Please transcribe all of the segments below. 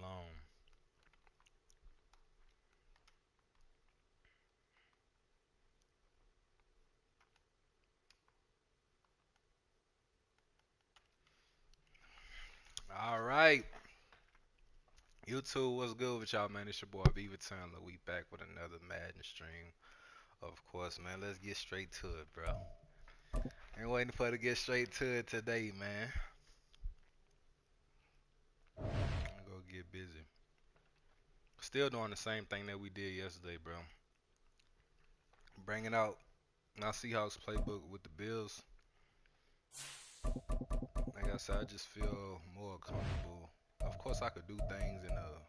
alone. All right. YouTube, what's good with y'all, man? It's your boy Vuitton. We back with another Madden stream. Of course, man. Let's get straight to it, bro. Ain't waiting for to get straight to it today, man. I'm gonna go get busy. Still doing the same thing that we did yesterday, bro. Bringing out my Seahawks playbook with the Bills. Like I said, I just feel more comfortable. Of course, I could do things in the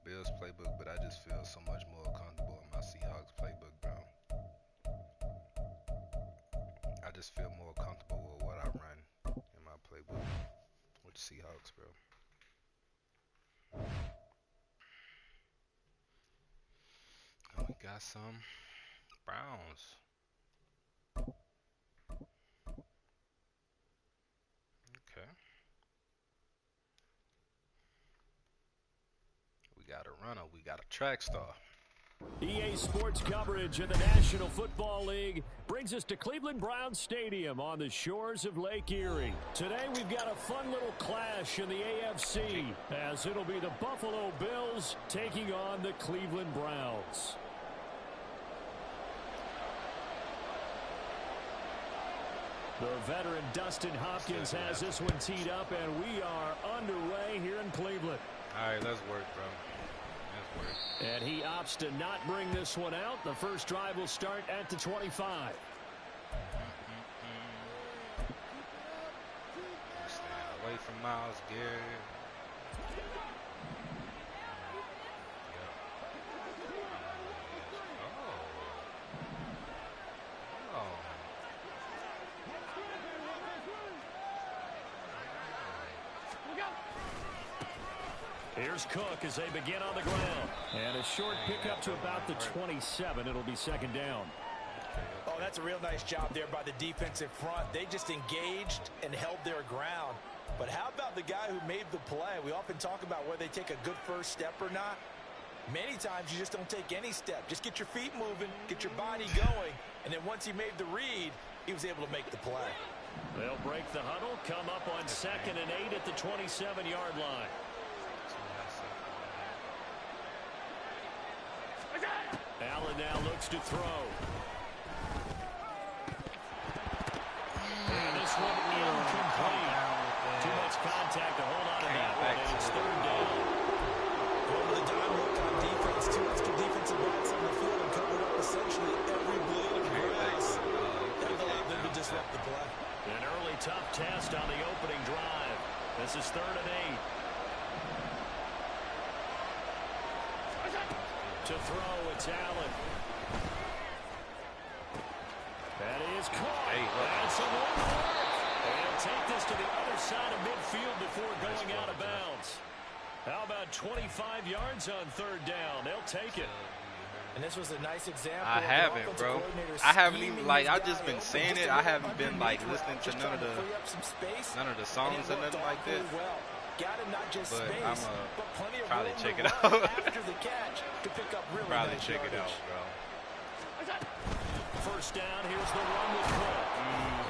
Bills playbook, but I just feel so much more comfortable in my Seahawks playbook, bro. I just feel more comfortable with what I run in my playbook with the Seahawks, bro. And we got some Browns. Okay. We got a runner. We got a track star. EA Sports coverage of the National Football League brings us to Cleveland Browns Stadium on the shores of Lake Erie. Today we've got a fun little clash in the AFC as it'll be the Buffalo Bills taking on the Cleveland Browns. The veteran Dustin Hopkins has this one teed up, and we are underway here in Cleveland. All right, let's work, bro. And he opts to not bring this one out. The first drive will start at the 25. Stay away from Miles Garrett. Here's Cook as they begin on the ground. And a short pickup to about the 27. It'll be second down. Oh, that's a real nice job there by the defensive front. They just engaged and held their ground. But how about the guy who made the play? We often talk about whether they take a good first step or not. Many times you just don't take any step. Just get your feet moving, get your body going, and then once he made the read, he was able to make the play. They'll break the huddle, come up on 2nd and 8 at the 27-yard line. Allen now looks to throw. And this one incomplete. Too much contact to hold on to that one, and it's third down. Going to the dime hook on defense. Two extra defensive backs on the field and covered up essentially every blade of grass. That allowed them to disrupt the play. An early tough test on the opening drive. This is 3rd and 8. To throw, it's Allen. That is caught. That's a one. They'll take this to the other side of midfield before going out of bounds. How about 25 yards on 3rd down? They'll take it. And this was a nice example. I haven't, bro. I haven't even, like, I've just been saying it. I haven't been, like, listening to none of the songs or nothing like that. But I'm probably check it out. Probably check it out, bro. First down, here's the run with Cook.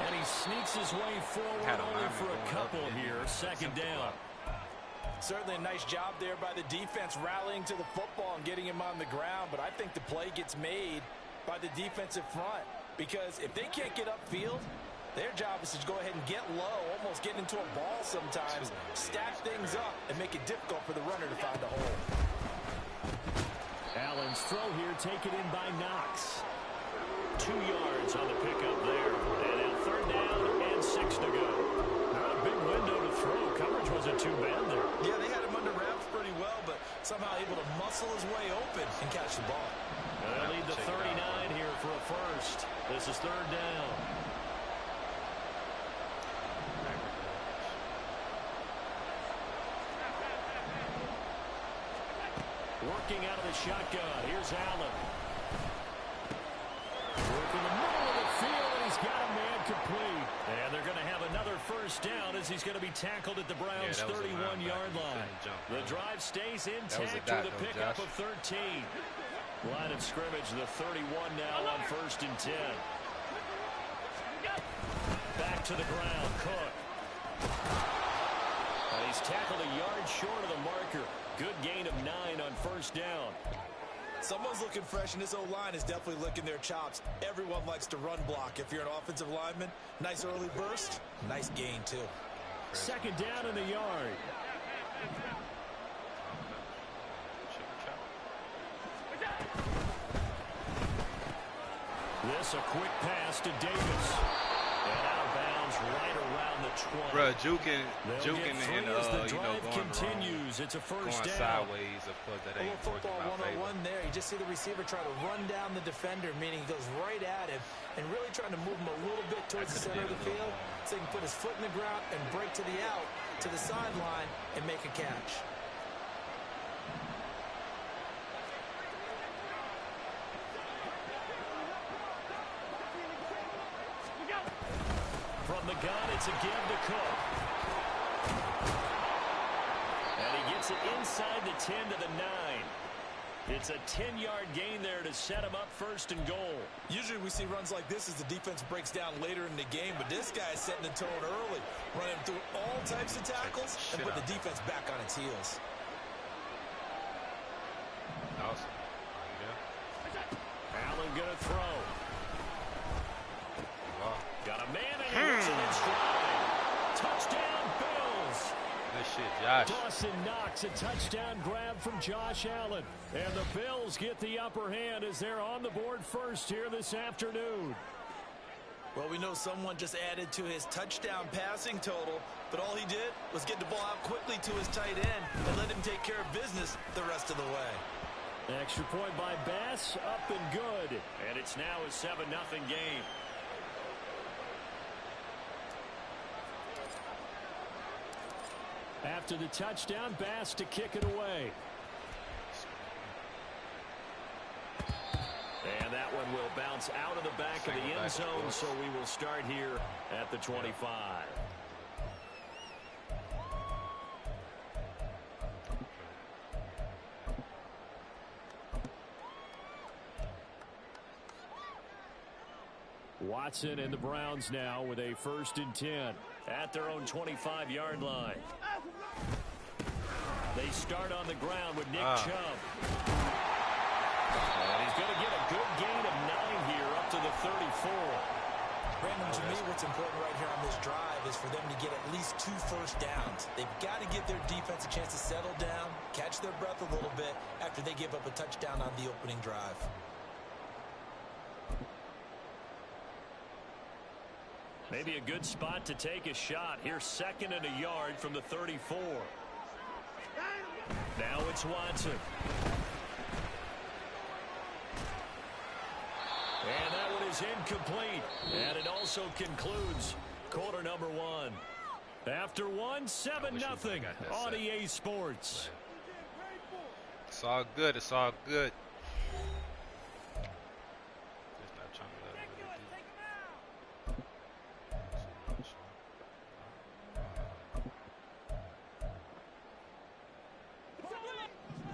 And he sneaks his way forward only for a couple here. 2nd down. Certainly a nice job there by the defense rallying to the football and getting him on the ground. But I think the play gets made by the defensive front. Because if they can't get upfield, their job is to go ahead and get low, almost get into a ball sometimes, stack things up, and make it difficult for the runner to find a hole. Allen's throw here taken in by Knox. 2 yards on the pickup there. And now 3rd down and 6 to go. Not a big window to throw. Coverage wasn't too bad there. Yeah, they had him under wraps pretty well, but somehow able to muscle his way open and catch the ball. They'll lead the 39 here for a first. This is 3rd down. Working out of the shotgun. Here's Allen. Working the middle of the field, and he's got a man incomplete. And they're going to have another first down as he's going to be tackled at the Browns' 31-yard line. The drive stays intact with a pickup of 13. Line of scrimmage, the 31 now on 1st and 10. Back to the ground, Cook. And he's tackled a yard short of the marker. Good gain of 9 on 1st down. Someone's looking fresh, and this O-line is definitely licking their chops. Everyone likes to run block. If you're an offensive lineman, nice early burst, nice gain, too. 2nd down in the yard. This a quick pass to Davis. And out of bounds right around the 20. Bruh, juking and going continues. Wrong. It's a first going down. Sideways, of course, that ain't football working 101 there. You just see the receiver try to run down the defender, meaning he goes right at him and really trying to move him a little bit towards the center of the field so he can put his foot in the ground and break to the out, to the sideline, and make a catch. From the gun, it's a give to Cook. And he gets it inside the 10 to the 9. It's a 10-yard gain there to set him up 1st and goal. Usually we see runs like this as the defense breaks down later in the game, but this guy is setting the tone early, running through all types of tackles and put the defense back on its heels. Awesome. Allen going to throw. Got a man and he hits it in stride. Touchdown, Bills. Good shit, Josh. Dawson Knox, a touchdown grab from Josh Allen. And the Bills get the upper hand as they're on the board first here this afternoon. Well, we know someone just added to his touchdown passing total, but all he did was get the ball out quickly to his tight end and let him take care of business the rest of the way. Extra point by Bass, up and good. And it's now a 7-0 game. After the touchdown, Bass to kick it away. And that one will bounce out of the back of the end zone, so we will start here at the 25. Watson and the Browns now with a 1st and 10 at their own 25-yard line. They start on the ground with Nick Chubb. And he's going to get a good gain of 9 here up to the 34. Brandon, to me, what's important right here on this drive is for them to get at least 2 first downs. They've got to give their defense a chance to settle down, catch their breath a little bit after they give up a touchdown on the opening drive. Maybe a good spot to take a shot. Here's 2nd and a yard from the 34. Now it's Watson. And that one is incomplete. And it also concludes quarter number 1. After 1, 7-0 on EA Sports. It's all good. It's all good.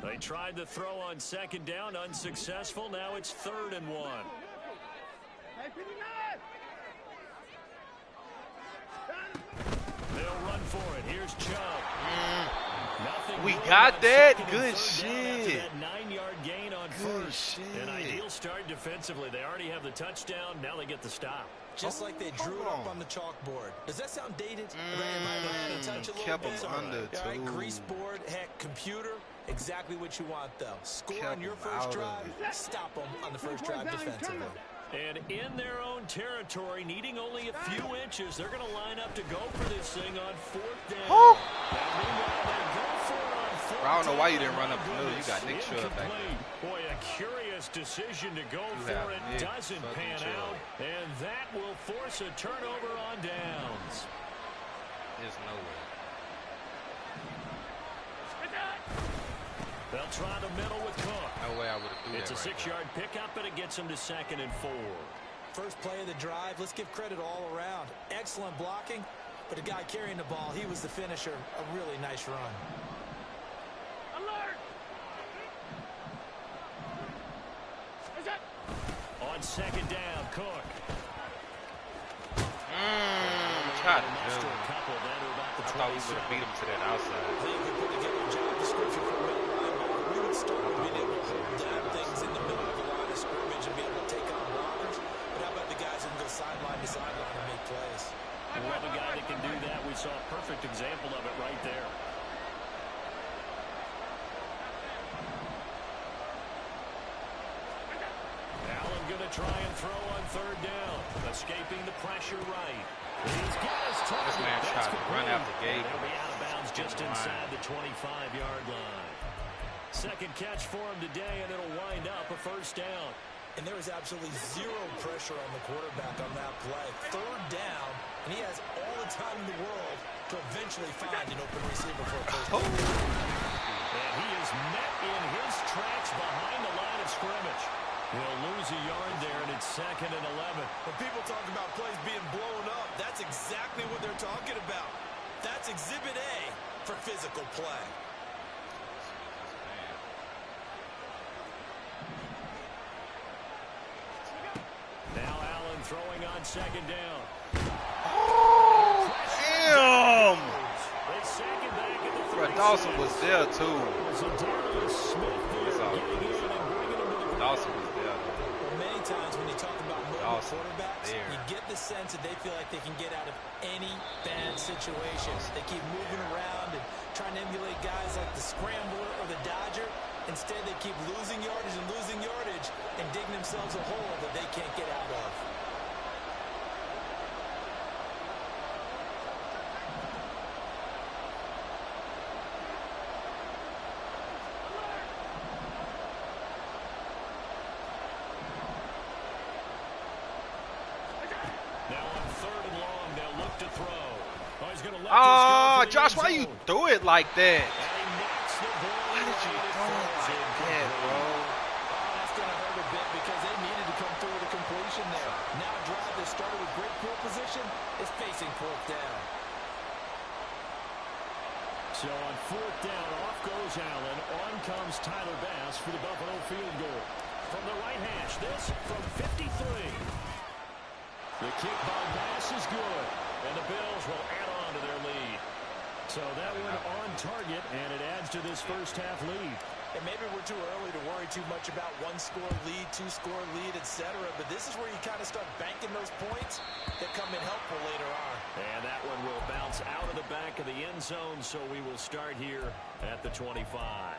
They tried to throw on 2nd down, unsuccessful. Now it's 3rd and 1. They'll run for it. Here's Chubb. Nothing. We got that. Good shit. That 9-yard gain on Good 1st. shit. An ideal start defensively. They already have the touchdown. Now they get the stop. Just like they drew it up on the chalkboard. Does that sound dated? Kept them under, too. All right, grease board, heck, computer. Exactly what you want, though. Score on your first drive, stop them on the first drive defensively. And in their own territory, needing only a few inches, they're going to line up to go for this thing on 4th down. Oh. I don't know why you didn't run up the middle. You got Nick Chubb back there. Boy, a curious decision to go for it. Doesn't pan out. And that will force a turnover on downs. There's no way. They'll try the middle with Cook. No way I would have threw that. It's a 6-yard pickup, and it gets them to 2nd and 4. First play of the drive, let's give credit all around. Excellent blocking, but the guy carrying the ball, he was the finisher. A really nice run. Alert! On second down, Cook. Tried to do. I thought we would have beat him to that outside. I think we put together a job description for middle linebacker. We would start with being able to hold down things in the middle of the line of scrimmage and be able to take on blockers. But how about the guys who can go sideline to sideline and make plays? We love a guy that can do that. We saw a perfect example of it right there. Allen going to try and throw on third down. Escaping the pressure right. He's got his target. This man tried to run out the gate. He'll be out of bounds just inside the 25-yard line. Second catch for him today, and it'll wind up a first down. And there is absolutely zero pressure on the quarterback on that play. Third down, and he has all the time in the world to eventually find an open receiver for a first down. And he is met in his tracks behind the line of scrimmage. He'll lose a yard there, and it's 2nd and 11. When people talk about plays being blown up, that's exactly what they're talking about. That's Exhibit A for physical play. Now Allen throwing on second down. Oh, damn! They sack it back at the 37. Dawson was there, too. So Darius Smith there getting in and bringing him to the Dawson was there. Well, many times when you talk about mobile quarterbacks, you get the sense that they feel like they can get out of any bad situation. They keep moving around and trying to emulate guys like the Scrambler or the Dodger. Instead, they keep losing yardage and digging themselves a hole that they can't get out of. Now on third and long, they'll look to throw. Oh, he's going to let Oh, this go Josh, why you do it like that? And he knocks the ball. Why did you throw it like that, bro? That's going to hurt a bit because they needed to come through with a completion there. Now a drive that started with great field position is facing fourth down. So on fourth down, off goes Allen. On comes Tyler Bass for the Buffalo field goal. From the right hash, this from 53. The kick by Bass is good, and the Bills will add on to their lead. So that one on target, and it adds to this first half lead. And maybe we're too early to worry too much about one-score lead, two-score lead, etc. But this is where you kind of start banking those points that come in helpful later on. And that one will bounce out of the back of the end zone, so we will start here at the 25.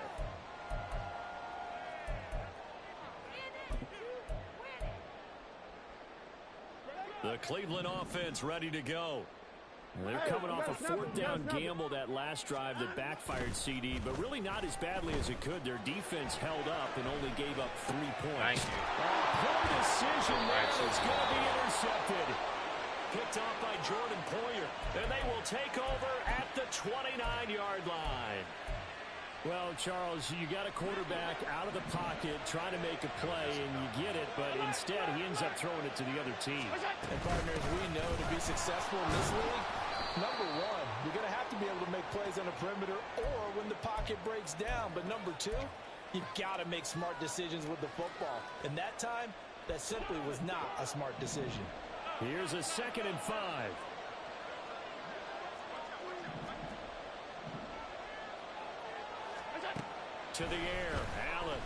The Cleveland offense ready to go. They're coming off a fourth down gamble that last drive that backfired CD, but really not as badly as it could. Their defense held up and only gave up 3 points. Poor decision there. It's going to be intercepted. Picked off by Jordan Poyer, and they will take over at the 29-yard line. Well, Charles, you got a quarterback out of the pocket trying to make a play, and you get it, but instead he ends up throwing it to the other team. And partners, we know to be successful in this league, number one, you're going to have to be able to make plays on the perimeter or when the pocket breaks down. But number two, you've got to make smart decisions with the football. And that time, that simply was not a smart decision. Here's a 2nd and 5. To the air, Allen.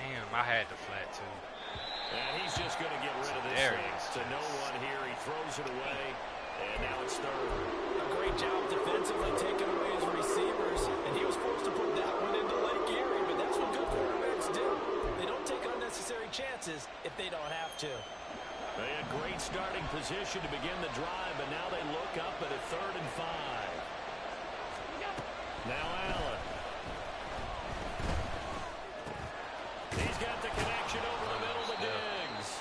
Damn, I had the flat, too. And he's just going to get rid of this thing. To no one here. He throws it away, and now it's third. A great job defensively taking away his receivers, and he was forced to put that one into Lake Erie, but that's what good quarterbacks do. They don't take unnecessary chances if they don't have to. They had great starting position to begin the drive, but now they look up at a 3rd and 5. Now Allen. He's got the connection over the middle to Diggs.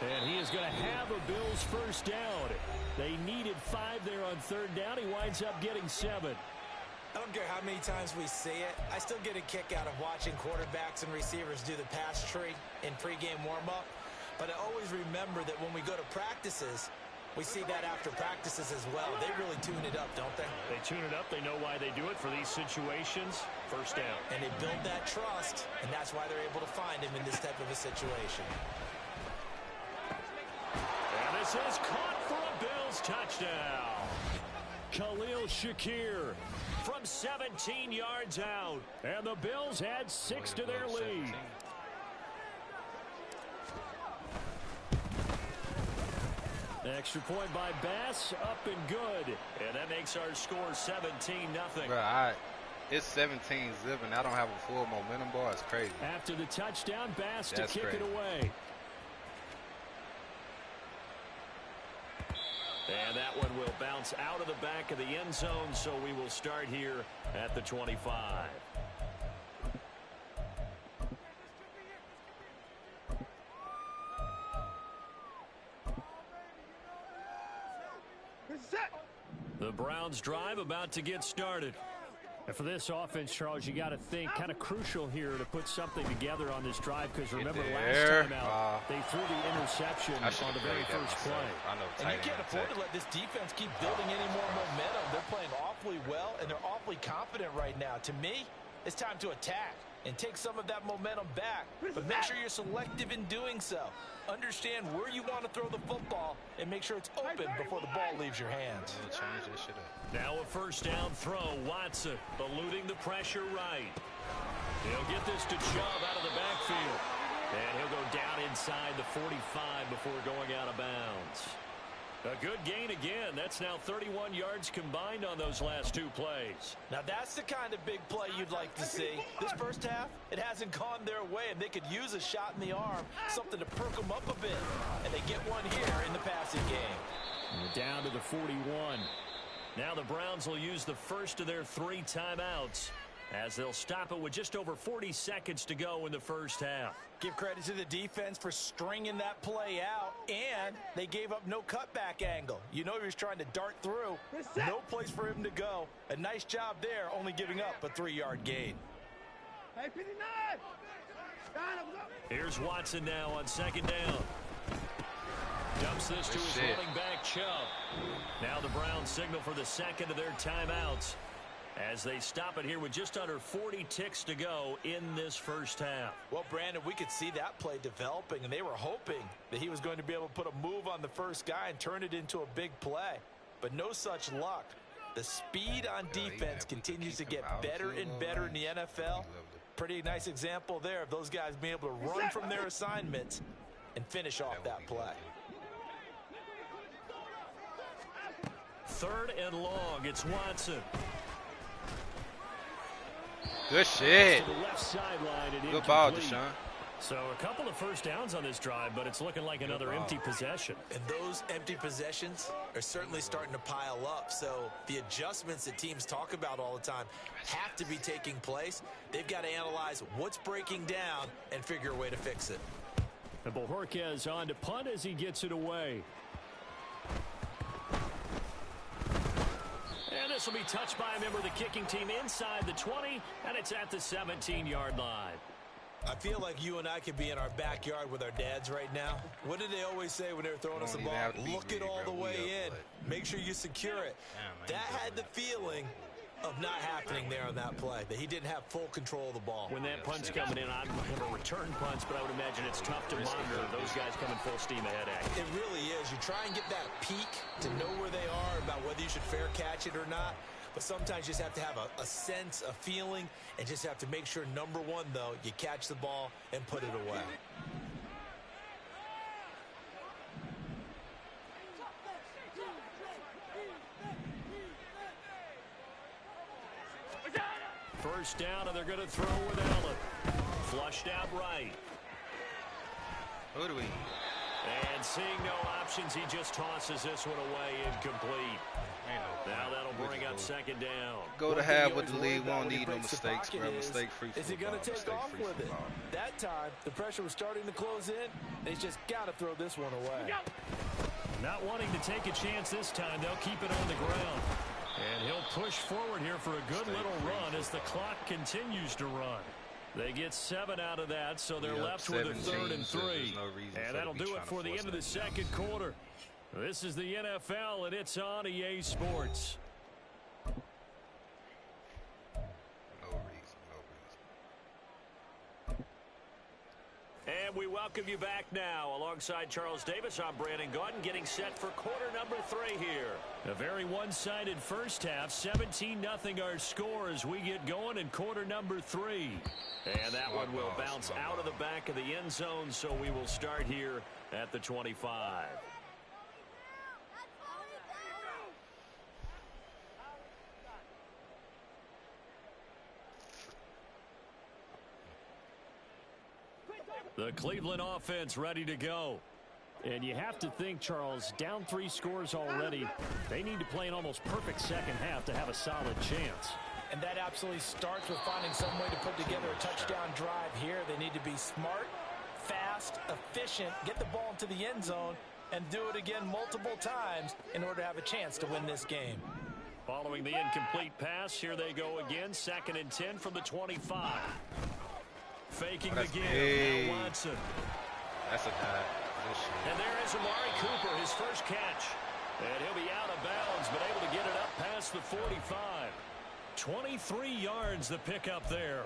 And he is going to have a Bills first down. They needed 5 there on 3rd down. He winds up getting 7. I don't care how many times we see it. I still get a kick out of watching quarterbacks and receivers do the pass tree in pregame warm-up. But I always remember that when we go to practices, we see that after practices as well. They really tune it up, don't they? They tune it up. They know why they do it for these situations. First down. And they build that trust, and that's why they're able to find him in this type of a situation. And this is caught for a Bills touchdown. Khalil Shakir from 17 yards out. And the Bills add 6 to their lead. Extra point by Bass, up and good. And that makes our score 17-0. Bro, it's 17-0, and I don't have a full momentum ball. It's crazy. After the touchdown, Bass That's to kick crazy. it away. And that one will bounce out of the back of the end zone, so we will start here at the 25. The Browns drive about to get started. And for this offense, Charles, you got to think kind of crucial here to put something together on this drive, because remember last time out, they threw the interception on the very first play. And you can't afford to let this defense keep building any more momentum. They're playing awfully well, and they're awfully confident right now. To me, it's time to attack and take some of that momentum back. But make sure you're selective in doing so. Understand where you want to throw the football and make sure it's open before the ball leaves your hands. Change this shit up. Now a first down throw. Watson eluding the pressure right. He'll get this to Chubb out of the backfield. And he'll go down inside the 45 before going out of bounds. A good gain again. That's now 31 yards combined on those last 2 plays. Now that's the kind of big play you'd like to see. This first half, it hasn't gone their way, and they could use a shot in the arm, something to perk them up a bit. And they get one here in the passing game. And we're down to the 41. Now the Browns will use the first of their 3 timeouts, as they'll stop it with just over 40 seconds to go in the first half. Give credit to the defense for stringing that play out, and they gave up no cutback angle. You know he was trying to dart through. No place for him to go. A nice job there, only giving up a 3-yard gain. Here's Watson now on second down. Dumps this to his running back, Chubb. Now the Browns signal for the second of their timeouts, as they stop it here with just under 40 ticks to go in this first half. Well, Brandon, we could see that play developing, and they were hoping that he was going to be able to put a move on the first guy and turn it into a big play. But no such luck. The speed on defense continues to get better and better in the NFL. Pretty nice example there of those guys being able to run from their assignments and finish off that play. 3rd and long. It's Watson. Good shit. To the left sideline and good ball, incomplete. Deshaun. So a couple of first downs on this drive, but it's looking like another empty possession. And those empty possessions are certainly starting to pile up. So the adjustments that teams talk about all the time have to be taking place. They've got to analyze what's breaking down and figure a way to fix it. And Bojorquez on to punt as he gets it away. And this will be touched by a member of the kicking team inside the 20, and it's at the 17-yard line. I feel like you and I could be in our backyard with our dads right now. What did they always say when they were throwing us the ball? Look it all the way in. Make sure you secure it. That had the feeling of not happening there on that play, that he didn't have full control of the ball. When that punt's coming in, I don't have a return punch, but I would imagine it's tough to monitor those guys coming full steam ahead at you. It really is. You try and get that peek to know where they are, about whether you should fair catch it or not. But sometimes you just have to have a sense, a feeling, and just have to make sure, number one, though, you catch the ball and put it away. First down, and they're going to throw with Allen. Flushed out right. Who do we? And seeing no options, he just tosses this one away, incomplete. Now that'll bring up second down. Go to half with the lead. Won't need no mistakes, bro. Mistake-free football. Is he going to take off with it? That time, the pressure was starting to close in, and he's just got to throw this one away. Not wanting to take a chance this time, they'll keep it on the ground. And he'll push forward here for a good little run as the clock continues to run. They get 7 out of that, so they're left with a 3rd and 3. And that'll do it for the end of the second quarter. This is the NFL, and it's on EA Sports. And we welcome you back now. Alongside Charles Davis, I'm Brandon Gaudin, getting set for quarter number 3 here. A very one-sided first half. 17-0 our score as we get going in quarter number 3. And that one will bounce out of the back of the end zone, so we will start here at the 25. The Cleveland offense ready to go. And you have to think, Charles, down 3 scores already. They need to play an almost perfect second half to have a solid chance. And that absolutely starts with finding some way to put together a touchdown drive here. They need to be smart, fast, efficient, get the ball into the end zone, and do it again multiple times in order to have a chance to win this game. Following the incomplete pass, here they go again. 2nd and 10 from the 25. Faking the give. Now Watson. That's a bad position. And there is Amari Cooper, his first catch. And he'll be out of bounds, but able to get it up past the 45. 23 yards the pickup there.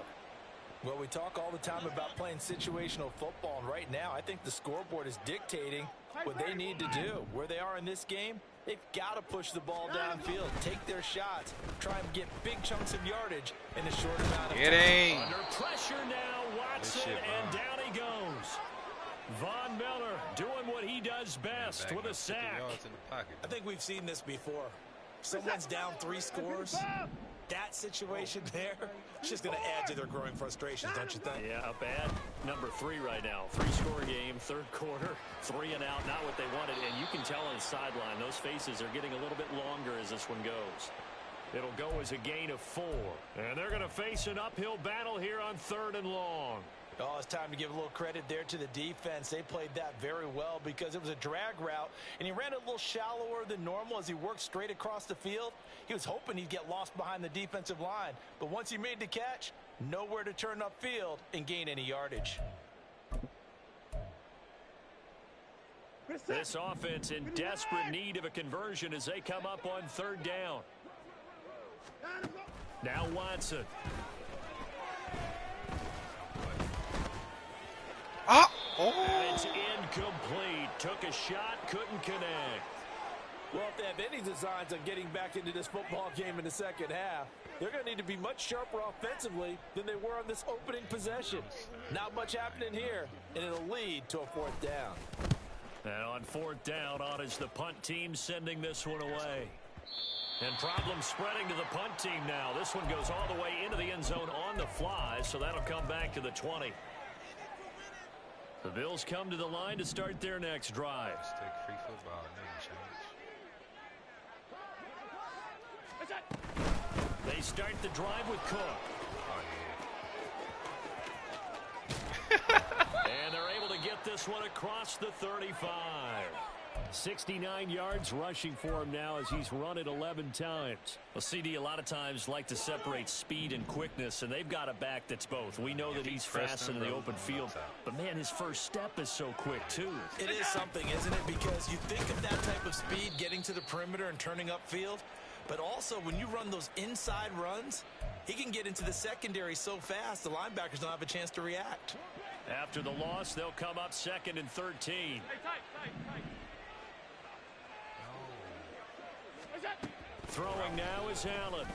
Well, we talk all the time about playing situational football, and right now I think the scoreboard is dictating what they need to do. Where they are in this game, they've got to push the ball downfield, take their shots, try and get big chunks of yardage in a short amount of time. Under pressure now, Watson, and down he goes. Von Miller doing what he does best with a sack. I think we've seen this before. Someone's down 3 scores. That situation there, it's just going to add to their growing frustrations, don't you think? Yeah, bad number 3 right now. 3-score game, 3rd quarter, 3 and out, not what they wanted. And you can tell on the sideline, those faces are getting a little bit longer as this one goes. It'll go as a gain of 4. And they're going to face an uphill battle here on 3rd and long. Oh, it's time to give a little credit there to the defense. They played that very well because it was a drag route, and he ran a little shallower than normal as he worked straight across the field. He was hoping he'd get lost behind the defensive line, but once he made the catch, nowhere to turn upfield and gain any yardage. This offense in desperate need of a conversion as they come up on 3rd down. Now Watson. And it's incomplete. Took a shot, couldn't connect. Well, if they have any designs on getting back into this football game in the second half, they're going to need to be much sharper offensively than they were on this opening possession. Not much happening here, and it'll lead to a 4th down. And on 4th down, on is the punt team sending this one away. And problems spreading to the punt team now. This one goes all the way into the end zone on the fly, so that'll come back to the 20. The Bills come to the line to start their next drive. Let's take free football. They start the drive with Cook. And they're able to get this one across the 35. 69 yards rushing for him now as he's run it 11 times. Well, CD a lot of times like to separate speed and quickness, and they've got a back that's both. We know that he's fast in the open field, but man, his first step is so quick too. It is something, isn't it? Because you think of that type of speed getting to the perimeter and turning upfield, but also when you run those inside runs, he can get into the secondary so fast the linebackers don't have a chance to react. After the loss, they'll come up 2nd and 13. Throwing now is Allen.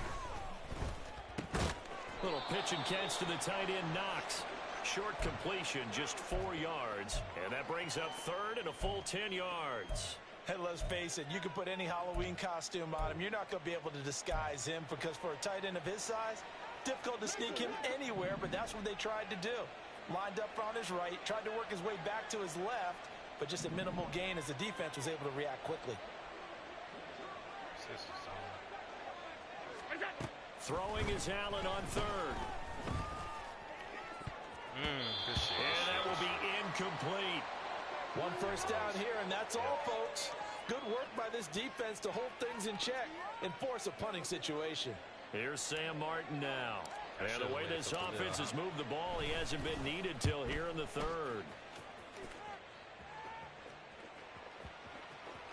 Little pitch and catch to the tight end, Knox. Short completion, just 4 yards. And that brings up 3rd and a full 10 yards. And let's face it, you can put any Halloween costume on him. You're not going to be able to disguise him because for a tight end of his size, difficult to sneak him anywhere, but that's what they tried to do. Lined up on his right, tried to work his way back to his left, but just a minimal gain as the defense was able to react quickly. Throwing is Allen on 3rd. And that will be incomplete. 1 first down here, and that's all, folks. Good work by this defense to hold things in check and force a punting situation. Here's Sam Martin now. And the way this offense has moved the ball, he hasn't been needed till here in the third.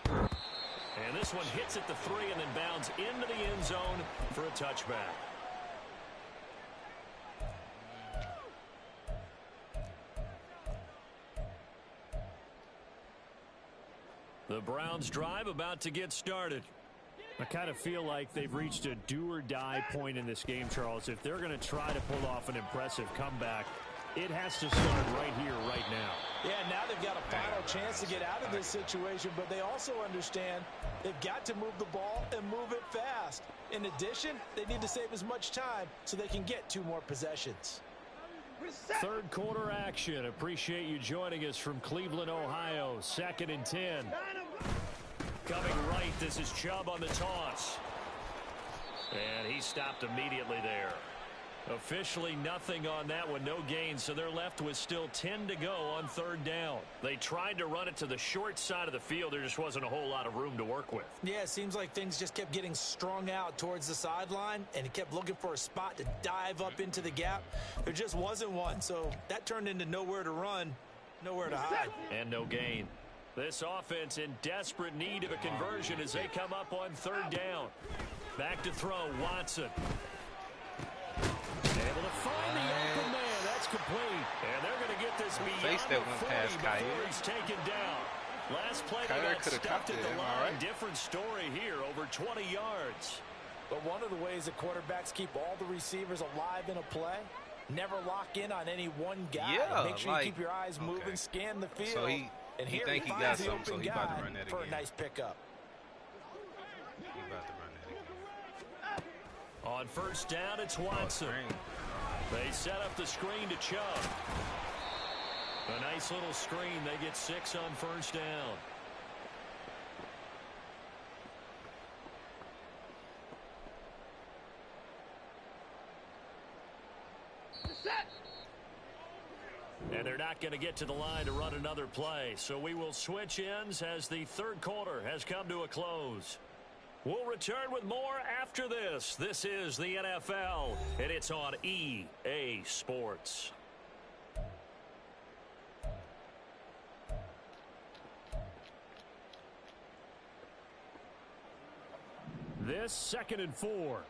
And this one hits at the 3 and then bounds into the end zone for a touchback. The Browns drive about to get started. I kind of feel like they've reached a do-or-die point in this game, Charles. If they're going to try to pull off an impressive comeback, it has to start right here, right now. Yeah, now they've got a final chance to get out of this situation, but they also understand they've got to move the ball and move it fast. In addition, they need to save as much time so they can get 2 more possessions. Third quarter action. Appreciate you joining us from Cleveland, Ohio. 2nd and 10. Coming right, this is Chubb on the toss. And he stopped immediately there. Officially nothing on that one, no gain, so they're left with still 10 to go on 3rd down. They tried to run it to the short side of the field. There just wasn't a whole lot of room to work with. Yeah, it seems like things just kept getting strung out towards the sideline, and he kept looking for a spot to dive up into the gap. There just wasn't one, so that turned into nowhere to run, nowhere to hide. And no gain. This offense in desperate need of a conversion as they come up on 3rd down. Back to throw, Watson. Able to find the open man. That's complete. And they're going to get this beyond the 40 before he's taken down. Last play they got stuffed at the line. Different story here, over 20 yards. But one of the ways that quarterbacks keep all the receivers alive in a play, never lock in on any one guy. Yeah, make sure you keep your eyes moving, scan the field. So he think he got something, so he about to run that for again. A nice pickup. He about to run that again. On 1st down, it's Watson. They set up the screen to Chubb. A nice little screen. They get 6 on 1st down. And they're not going to get to the line to run another play. So we will switch ends as the 3rd quarter has come to a close. We'll return with more after this. This is the NFL, and it's on EA Sports. This 2nd and 4.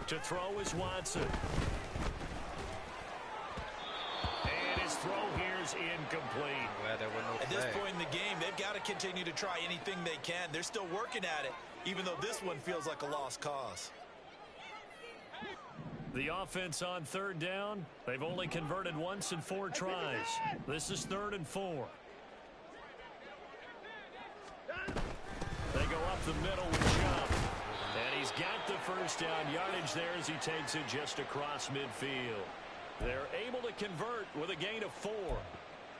To throw is Watson. And his throw here is incomplete. At this point in the game, they've got to continue to try anything they can. They're still working at it, even though this one feels like a lost cause. The offense on 3rd down, they've only converted once in 4 tries. This is 3rd and 4. They go up the middle with Chubb. And he's got the 1st down yardage there as he takes it just across midfield. They're able to convert with a gain of 4.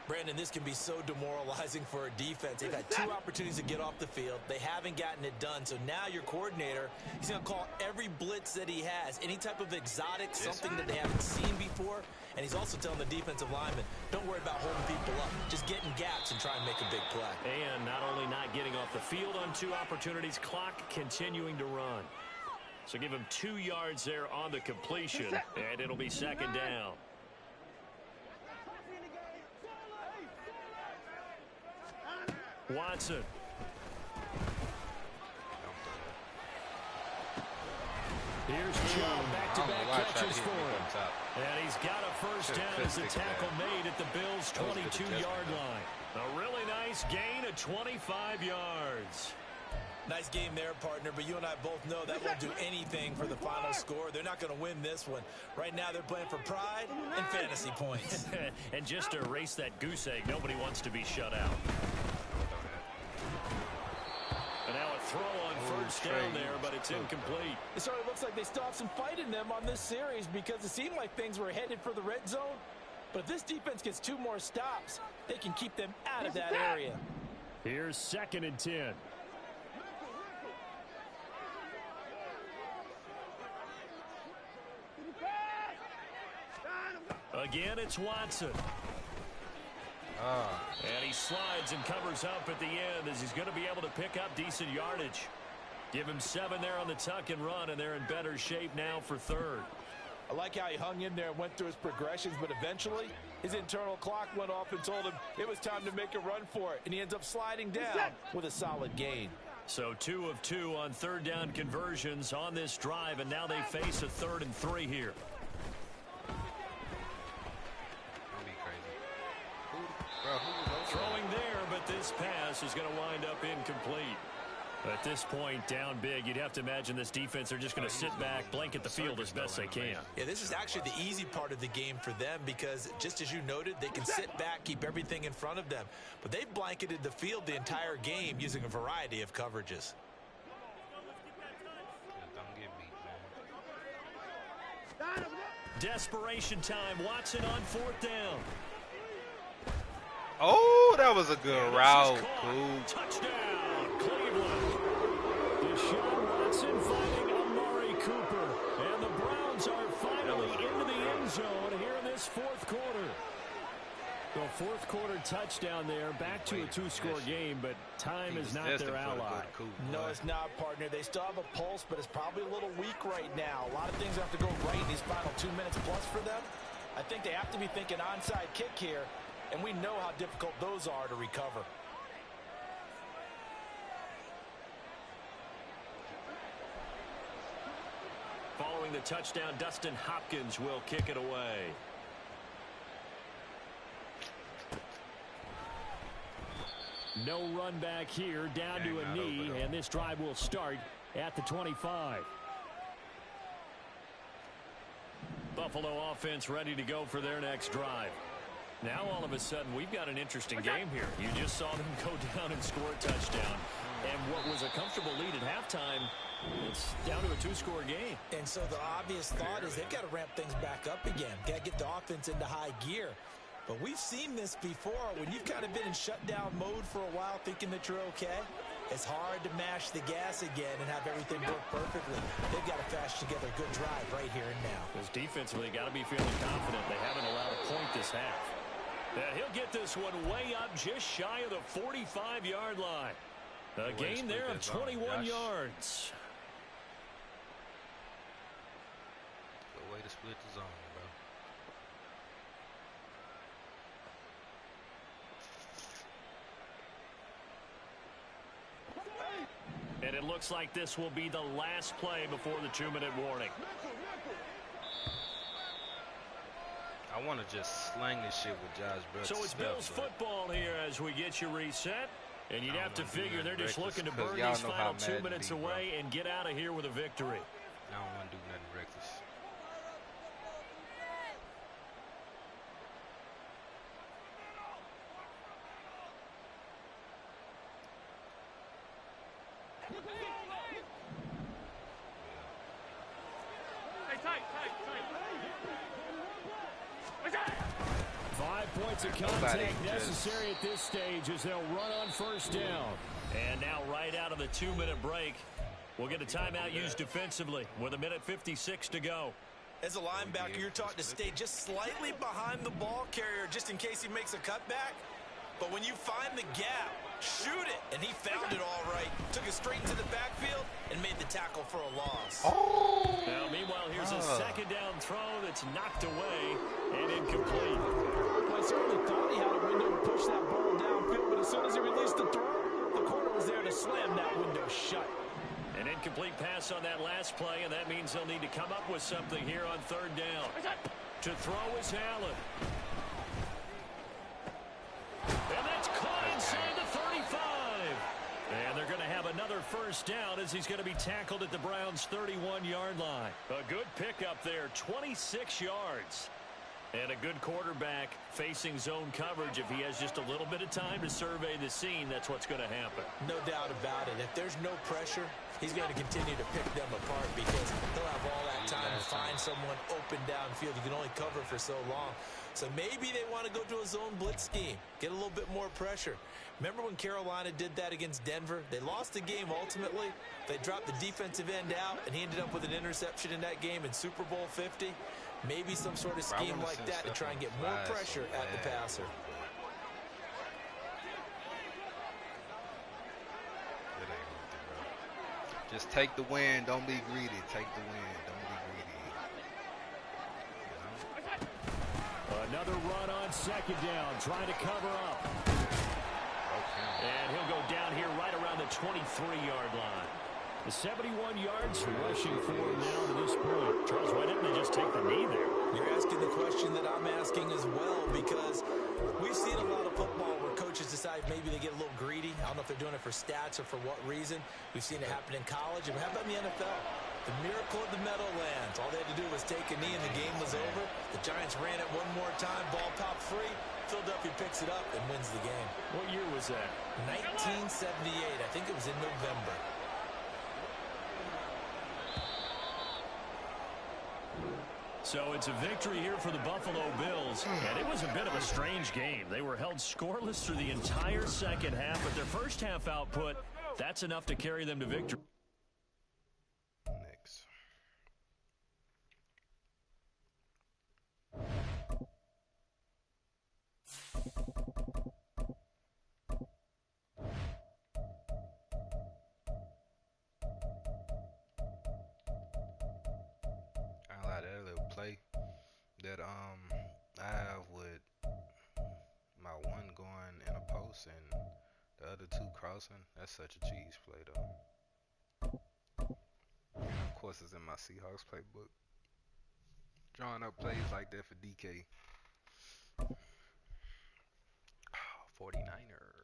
Brandon, this can be so demoralizing for a defense. They've had 2 opportunities to get off the field. They haven't gotten it done. So now your coordinator, he's going to call every blitz that he has, any type of exotic, something that they haven't seen before. And he's also telling the defensive lineman, don't worry about holding people up. Just get in gaps and try and make a big play. And not only not getting off the field on 2 opportunities, clock continuing to run. So give him 2 yards there on the completion, and it'll be 2nd down. Watson. Here's Chubb, back-to-back catches for him. And he's got a 1st down as the tackle made at the Bills' 22-yard line. A really nice gain of 25 yards. Nice game there, partner, but you and I both know that won't do anything for the final score. They're not going to win this one. Right now, they're playing for pride and fantasy points. And just to erase that goose egg, nobody wants to be shut out. And now a throw on 1st down there, but it's incomplete. It sort of looks like they still have some fight in them on this series because it seemed like things were headed for the red zone. But if this defense gets 2 more stops, they can keep them out of that area. Here's 2nd and 10. Again, it's Watson. And he slides and covers up at the end as he's going to be able to pick up decent yardage. Give him 7 there on the tuck and run, and they're in better shape now for third. I like how he hung in there and went through his progressions, but eventually his internal clock went off and told him it was time to make a run for it, and he ends up sliding down with a solid gain. So 2 of 2 on third down conversions on this drive, and now they face a 3rd and 3 here. Throwing there, but this pass is going to wind up incomplete. At this point, down big, you'd have to imagine this defense are just going to sit back, blanket the field as best they can. Yeah, this is actually the easy part of the game for them because, just as you noted, they can sit back, keep everything in front of them. But they've blanketed the field the entire game using a variety of coverages. Desperation time. Watson on 4th down. Oh, that was a good route. Touchdown, Cleveland. Deshaun Watson fighting Amari Cooper. And the Browns are finally into the end zone here in this 4th quarter. The 4th quarter touchdown there. Back to a 2-score game, but time is not their ally. No, it's not, partner. They still have a pulse, but it's probably a little weak right now. A lot of things have to go right in these final 2 minutes plus for them. I think they have to be thinking onside kick here. And we know how difficult those are to recover. Following the touchdown, Dustin Hopkins will kick it away. No run back here, down to a knee, and this drive will start at the 25. Buffalo offense ready to go for their next drive. Now, all of a sudden, we've got an interesting game here. You just saw them go down and score a touchdown. And what was a comfortable lead at halftime, it's down to a 2-score game. And so the obvious thought is they've got to ramp things back up again. Got to get the offense into high gear. But we've seen this before. When you've kind of been in shutdown mode for a while thinking that you're okay, it's hard to mash the gas again and have everything work perfectly. They've got to fashion together a good drive right here and now. Because defensively, got to be feeling confident. They haven't allowed a point this half. He'll get this one way up just shy of the 45-yard line. A gain there of 21 yards. Good way to split the zone, bro. And it looks like this will be the last play before the 2-minute warning. I want to just slang this shit with Josh Brooks. So it's Bills football here as we get you reset. And you'd have to figure they're just looking to burn these final 2 minutes away and get out of here with a victory. I don't want to do nothing reckless. Of contact necessary at this stage as they'll run on 1st down. And now right out of the 2-minute break, we'll get a timeout used defensively with 1:56 to go. As a linebacker, you're taught to stay just slightly behind the ball carrier just in case he makes a cutback. But when you find the gap, shoot it. And he found it all right. Took it straight into the backfield and made the tackle for a loss. Oh! Now, meanwhile, here's a 2nd down throw that's knocked away and incomplete. I certainly thought he had a window to push that ball downfield, but as soon as he released the throw, the corner was there to slam that window shut. An incomplete pass on that last play, and that means they'll need to come up with something here on 3rd down. To throw is Allen. And that's caught inside the 35. And they're going to have another 1st down as he's going to be tackled at the Browns' 31-yard line. A good pickup there, 26 yards. And a good quarterback facing zone coverage. If he has just a little bit of time to survey the scene, that's what's going to happen. No doubt about it. If there's no pressure, he's going to continue to pick them apart because he'll have all that time to find someone open downfield. You can only cover for so long. So maybe they want to go to a zone blitz scheme, get a little bit more pressure. Remember when Carolina did that against Denver? They lost the game ultimately. They dropped the defensive end out, and he ended up with an interception in that game in Super Bowl 50. Maybe some sort of scheme like that to try and get more pressure at the passer. Just take the win. Don't be greedy. Take the win. Don't be greedy. Another run on second down, trying to cover up. And he'll go down here right around the 23-yard line. The 71 yards rushing for him now to this point. Charles, why didn't they just take the knee there? You're asking the question that I'm asking as well, because we've seen a lot of football where coaches decide maybe they get a little greedy. I don't know if they're doing it for stats or for what reason. We've seen it happen in college. And how about in the NFL? The miracle of the Meadowlands. All they had to do was take a knee and the game was over. The Giants ran it one more time. Ball popped free. Philadelphia picks it up and wins the game. What year was that? 1978. I think it was in November. So it's a victory here for the Buffalo Bills, and it was a bit of a strange game. They were held scoreless through the entire second half, but their first half output, that's enough to carry them to victory. Next. I like that little play that I have with my one going in a post and the other two crossing. That's such a cheese play though. And of course it's in my Seahawks playbook. Drawing up plays like that for DK. 49er.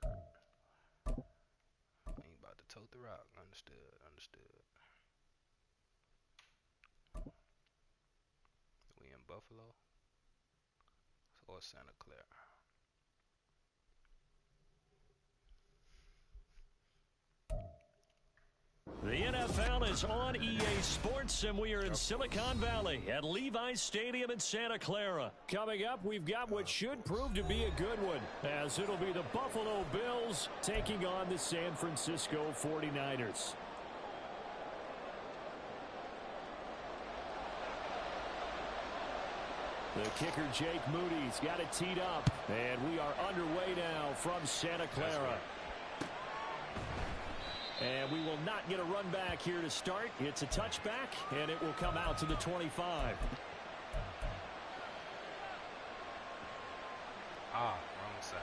Ain't about to tote the rock. Understood. We in Buffalo or Santa Clara? The NFL is on EA Sports, and we are in Silicon Valley at Levi's Stadium in Santa Clara. Coming up, we've got what should prove to be a good one, as it'll be the Buffalo Bills taking on the San Francisco 49ers. The kicker, Jake Moody's got it teed up, and we are underway now from Santa Clara. And we will not get a run back here to start. It's a touchback, and it will come out to the 25. Wrong side.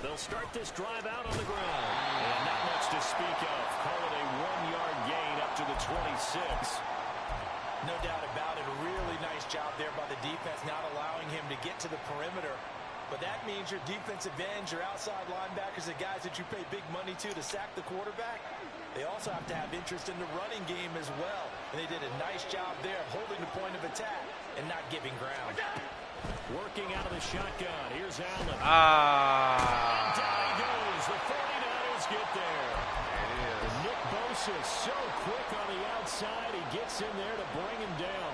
They'll start this drive out on the ground. And not much to speak of. Call it a 1-yard gain up to the 26. No doubt about it. A really nice job there by the defense, not allowing him to get to the perimeter. But that means your defensive ends, your outside linebackers, the guys that you pay big money to sack the quarterback, they also have to have interest in the running game as well. And they did a nice job there holding the point of attack and not giving ground. Working out of the shotgun. Here's Allen. And down he goes. The 49ers get there. Nick Bosa so quick on the outside. He gets in there to bring him down.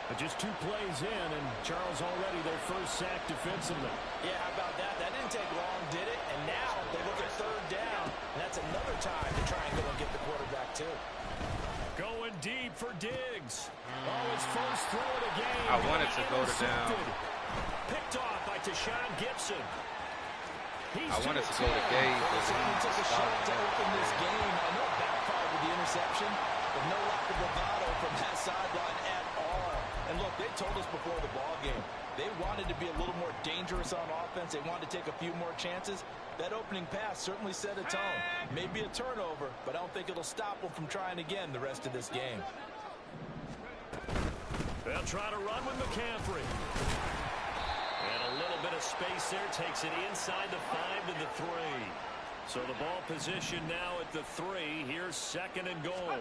But just 2 plays in, and Charles already their first sack defensively. Yeah, how about that? That didn't take long, did it? And now they look at third down, and that's another time to try and go and get the quarterback, too. Going deep for Diggs. Oh, his first throw of the game. I wanted to go to down. Picked off by Tashawn Gibson. I wanted to go to Gabe, but he took a shot to open this game. I know it backfired with the interception, but no lack of bravado from that sideline at all. And look, they told us before the ball game, they wanted to be a little more dangerous on offense. They wanted to take a few more chances. That opening pass certainly set a tone. Maybe a turnover, but I don't think it'll stop them from trying again the rest of this game. They'll try to run with McCaffrey. And a little bit of space there takes it inside the 5 to the 3. So the ball position now at the 3. Here's second and goal.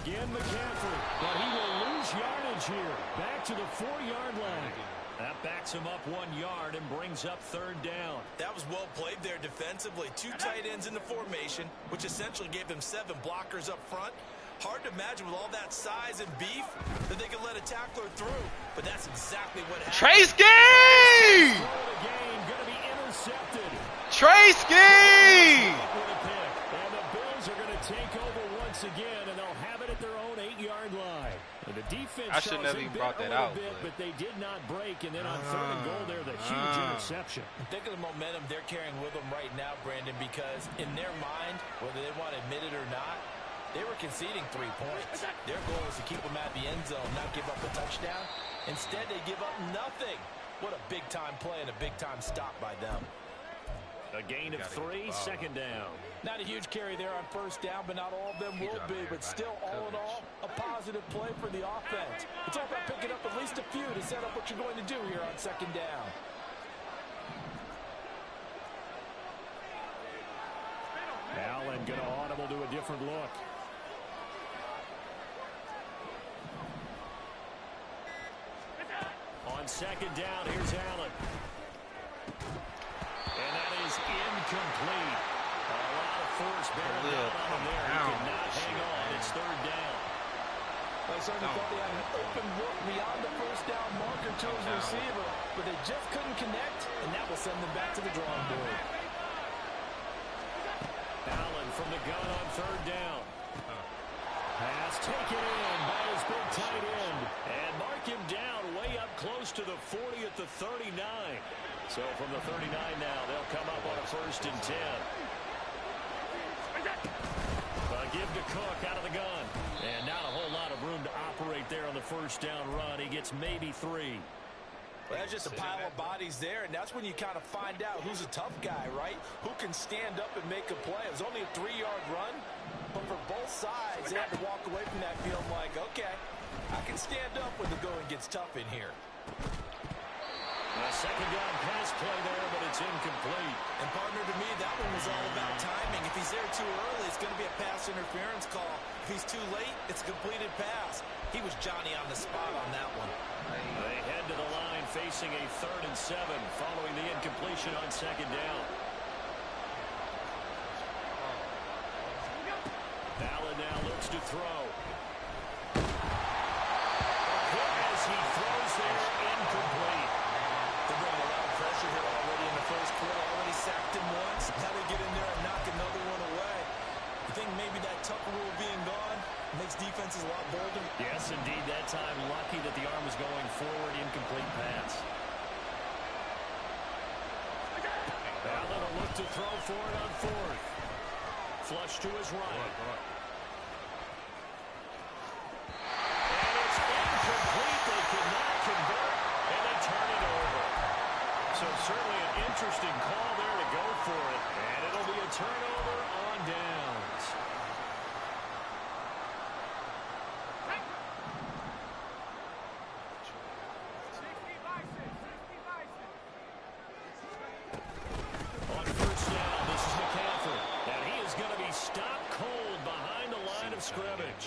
Again, McCaffrey, but he will lose yardage here. Back to the 4-yard line. That backs him up 1 yard and brings up third down. That was well played there defensively. 2 tight ends in the formation, which essentially gave them 7 blockers up front. Hard to imagine with all that size and beef that they could let a tackler through, but that's exactly what happened. Trace-Ski! Going to be intercepted. Trace-Ski! And the Bills are going to take over once once again, and they'll have it at their own 8-yard line. And the defense I should never even brought that out. But they did not break, and then on 3rd and goal there, the huge interception. Think of the momentum they're carrying with them right now, Brandon, because in their mind, whether they want to admit it or not, they were conceding 3 points. Their goal is to keep them at the end zone, not give up a touchdown. Instead, they give up nothing. What a big-time play and a big-time stop by them. A gain of 3, 2nd down. Not a huge carry there on 1st down, but not all of them will be. But still, all in all, a positive play for the offense. It's all about picking up at least a few to set up what you're going to do here on 2nd down. Allen going to audible to a different look. On 2nd down, here's Allen. And that is incomplete. A lot of force bearing down on him there. He could not hang on. It's 3rd down. They certainly thought they had an open look beyond the 1st down marker to his receiver, but they just couldn't connect, and that will send them back to the drawing board. Allen from the gun on 3rd down. Pass taken in by his big tight end. And mark him down way up close to the 40 at the 39. So from the 39 now, they'll come up on a 1st and 10. Give to Cook out of the gun. And not a whole lot of room to operate there on the 1st down run. He gets maybe 3. Well, that's just a pile of bodies there, and that's when you kind of find out who's a tough guy, right? Who can stand up and make a play. It was only a 3-yard run, but for both sides, they had to walk away from that field like, okay, I can stand up when the going gets tough in here. A 2nd down pass play there, but it's incomplete. And, partner, to me, that one was all about timing. If he's there too early, it's going to be a pass interference call. If he's too late, it's a completed pass. He was Johnny on the spot on that one. They head to the line facing a 3rd and 7 following the incompletion on 2nd down. Allen now looks to throw. As he throws there, incomplete. They're bringing a lot of pressure here already in the 1st quarter. Already sacked him once. Now they get in there and knock another one away. You think maybe that Tucker rule being gone makes defenses a lot bolder? Yes, indeed. That time, lucky that the arm was going forward. Incomplete pass. Allen will look to throw for it on 4th. Flush to his right. And it's incomplete. They cannot convert, and they turn it over. So certainly an interesting call there to go for it. And it'll be a turnover on downs. On 1st down, this is McCaffrey. And he is going to be stopped cold behind the line of scrimmage.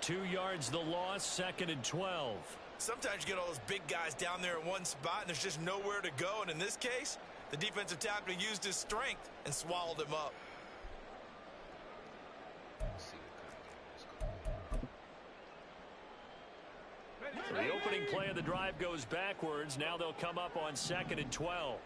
2 yards the loss, 2nd and 12. Sometimes you get all those big guys down there in one spot, and there's just nowhere to go. And in this case, the defensive tackle used his strength and swallowed him up. The opening play of the drive goes backwards. Now they'll come up on 2nd and 12.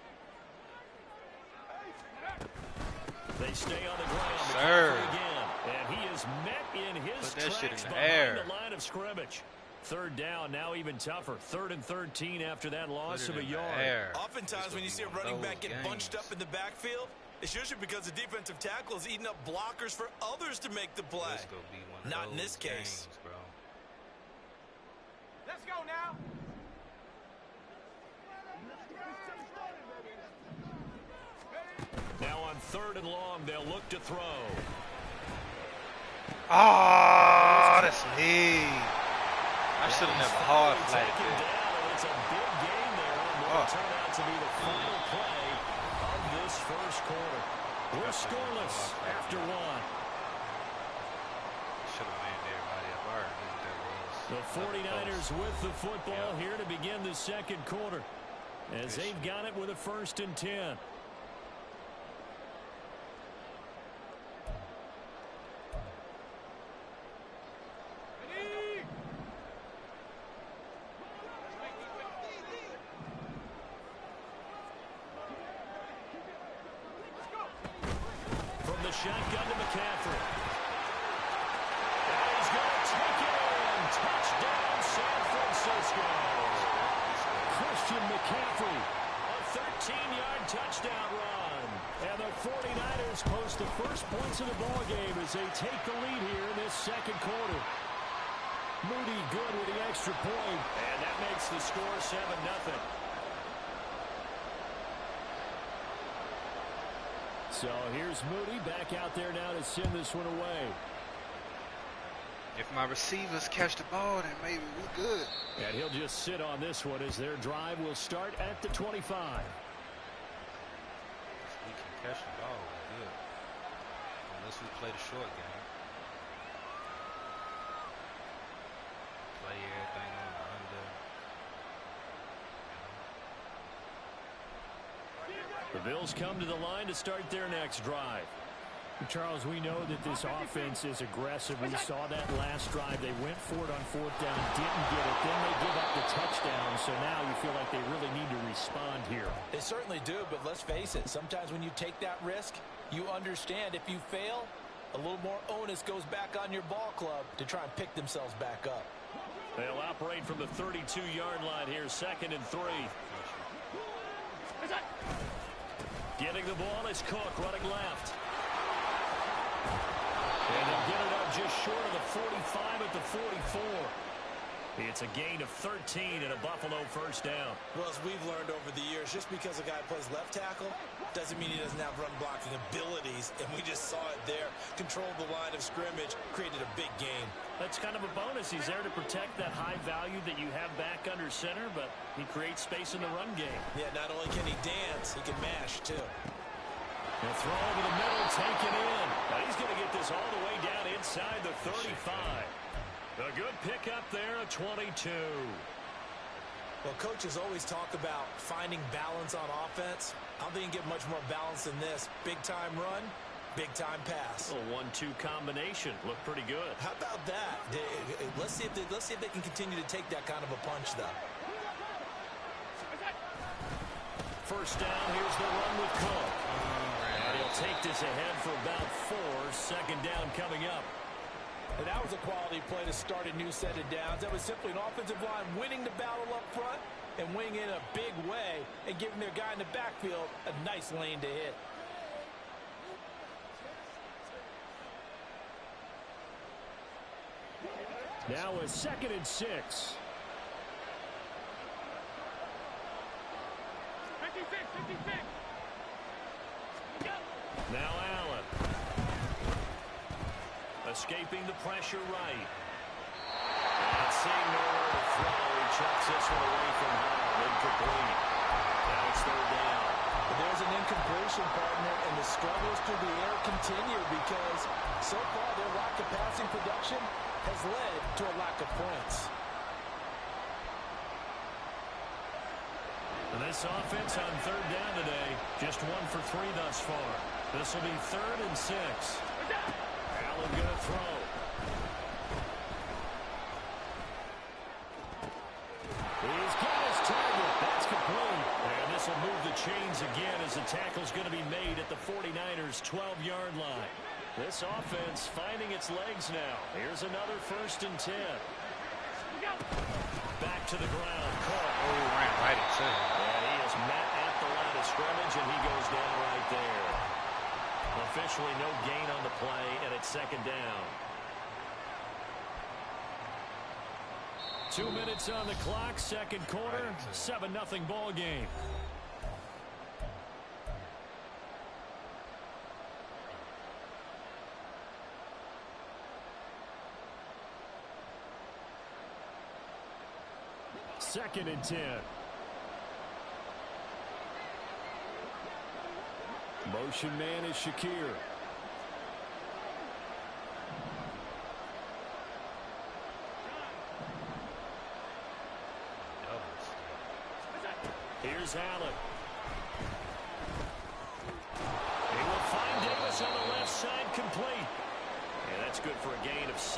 They stay on the ground. Sir. Again, and he is met in his tracks behind the line of scrimmage. 3rd down, now even tougher. 3rd and 13 after that loss of a yard. Oftentimes when you see a running back get bunched up in the backfield, it's usually because the defensive tackle is eating up blockers for others to make the play. Not in this case. Bro. Let's go now. Now on 3rd and long, they'll look to throw. Oh, that's me. I should have never hard flagged it. It's a big game there on what will turn out to be the final play of this 1st quarter. We're scoreless after 1. Should have made everybody up. I already knew what that was. The 49ers with the football here to begin the 2nd quarter, as they've got it with a 1st and 10. From the shotgun to McCaffrey. touchdown run. And the 49ers post the first points of the ball game as they take the lead here in this second quarter. Moody good with the extra point, and that makes the score 7-0. So here's Moody back out there now to send this one away. If my receivers catch the ball, then maybe we're good. And he'll just sit on this one as their drive will start at the 25. If we can catch the ball, we're good. Unless we play the short game. Play everything on the under. The Bills come to the line to start their next drive. Charles, we know that this offense is aggressive. We saw that last drive. They went for it on fourth down, didn't get it. Then they give up the touchdown. So now you feel like they really need to respond here. They certainly do, but let's face it. Sometimes when you take that risk, you understand if you fail, a little more onus goes back on your ball club to try and pick themselves back up. They'll operate from the 32-yard line here, 2nd and 3. Getting the ball is Cook running left. And they'll get it up just short of the 45 at the 44. It's a gain of 13 and a Buffalo first down. Well, as we've learned over the years, just because a guy plays left tackle doesn't mean he doesn't have run blocking abilities, and we just saw it there. Controlled the line of scrimmage, created a big gain. That's kind of a bonus. He's there to protect that high value that you have back under center, but he creates space in the run game. Yeah, not only can he dance, he can mash, too. They'll throw over the middle, taken in. Now he's going to get this all the way down inside the 35. A good pickup there, a 22. Well, coaches always talk about finding balance on offense. I don't think you can get much more balance than this. Big-time run, big-time pass. A 1-2 combination. Looked pretty good. How about that? Let's see if they can continue to take that kind of a punch, though. First down, here's the run with Cook. And he'll take this ahead for about 4. 2nd down coming up. And that was a quality play to start a new set of downs. That was simply an offensive line winning the battle up front and winning in a big way and giving their guy in the backfield a nice lane to hit. Now a 2nd and 6. 56. Now Allen. Escaping the pressure right. And seeing nowhere to throw, he chucks this one away from home. Incomplete. Now it's 3rd down. There's an incompletion, partner, and the struggles through the air continue because so far their lack of passing production has led to a lack of points. And this offense on 3rd down today, just 1 for 3 thus far. This will be 3rd and 6. Allen going to throw. He's got his target. That's complete. And this will move the chains again as the tackle's going to be made at the 49ers' 12-yard line. This offense finding its legs now. Here's another 1st and 10. Back to the ground. Caught. Oh, ran right into him. And he is met at the line of scrimmage, and he goes down right there. Officially no gain on the play, and it's 2nd down. 2 minutes on the clock, 2nd quarter, 7-0 ball game. Second and 10. Motion man is Shakir. Here's Allen. He will find Davis on the left side, complete. And that's good for a gain of 6.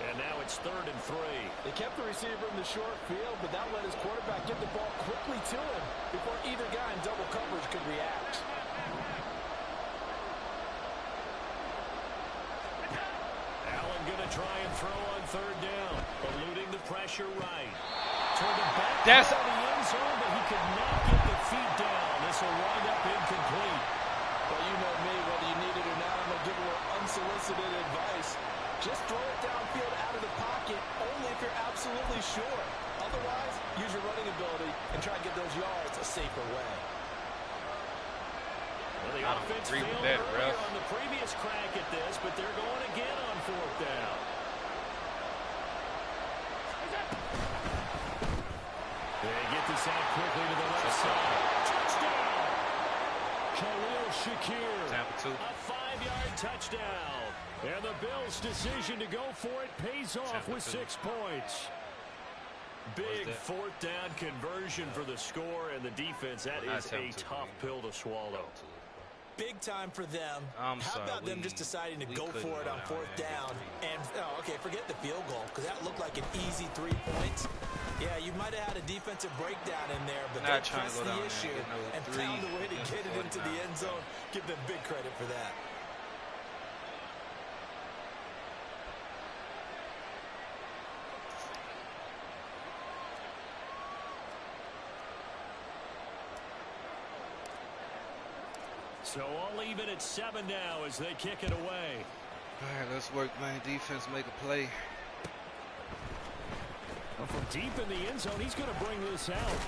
And now it's 3rd and 3. They kept the receiver in the short field, but that let his quarterback get the ball quickly to him before either guy in double coverage could react. Allen going to try and throw on 3rd down, eluding the pressure right. That's the end zone, but he could not get the feet down. This will wind up incomplete. Well, you know me, whether you need it or not, I'm going to give a little unsolicited advice. Just throw it downfield out of the pocket, only if you're absolutely sure. Otherwise, use your running ability and try to get those yards a safer way. Well, the offense failed earlier on the previous crack at this, but they're going again on 4th down. They get this out quickly to the left side. Touchdown! Khalil Shakir. A 5-yard touchdown. And the Bills' decision to go for it pays off with 6 points. Big 4th down conversion for the score and the defense. That is a tough pill to swallow. Big time for them. How about them just deciding to go for it on 4th down? And, okay, forget the field goal, because that looked like an easy 3 points. Yeah, you might have had a defensive breakdown in there, but they pressed the issue and found a way to get it into the end zone. Give them big credit for that. So all even at 7 now as they kick it away. All right, let's work, man. Defense, make a play. Well, from deep in the end zone, he's going to bring this out.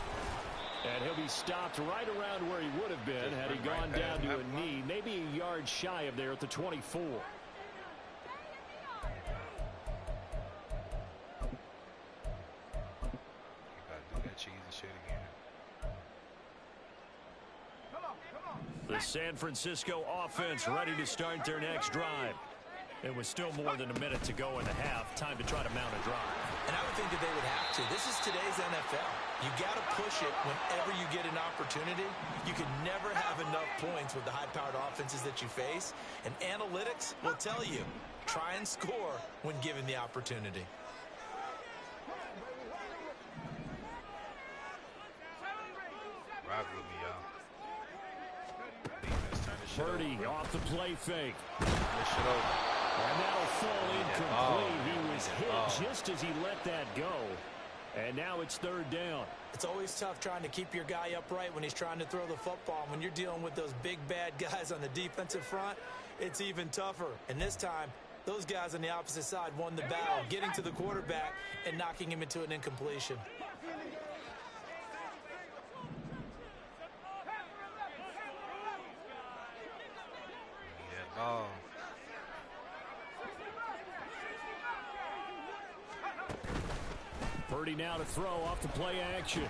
And he'll be stopped right around where he would have been had he gone down to a knee, maybe a yard shy of there at the 24. The San Francisco offense ready to start their next drive. It was still more than a minute to go in the half. Time to try to mount a drive. And I would think that they would have to. This is today's NFL. You got to push it whenever you get an opportunity. You can never have enough points with the high-powered offenses that you face. And analytics will tell you, try and score when given the opportunity. Ride with me, y'all. Purdy off the play fake. Push it over. And that'll fall incomplete. He was hit just as he let that go. And now it's 3rd down. It's always tough trying to keep your guy upright when he's trying to throw the football. When you're dealing with those big, bad guys on the defensive front, it's even tougher. And this time, those guys on the opposite side won the battle, getting to the quarterback and knocking him into an incompletion. Oh. Purdy now to throw off the play action.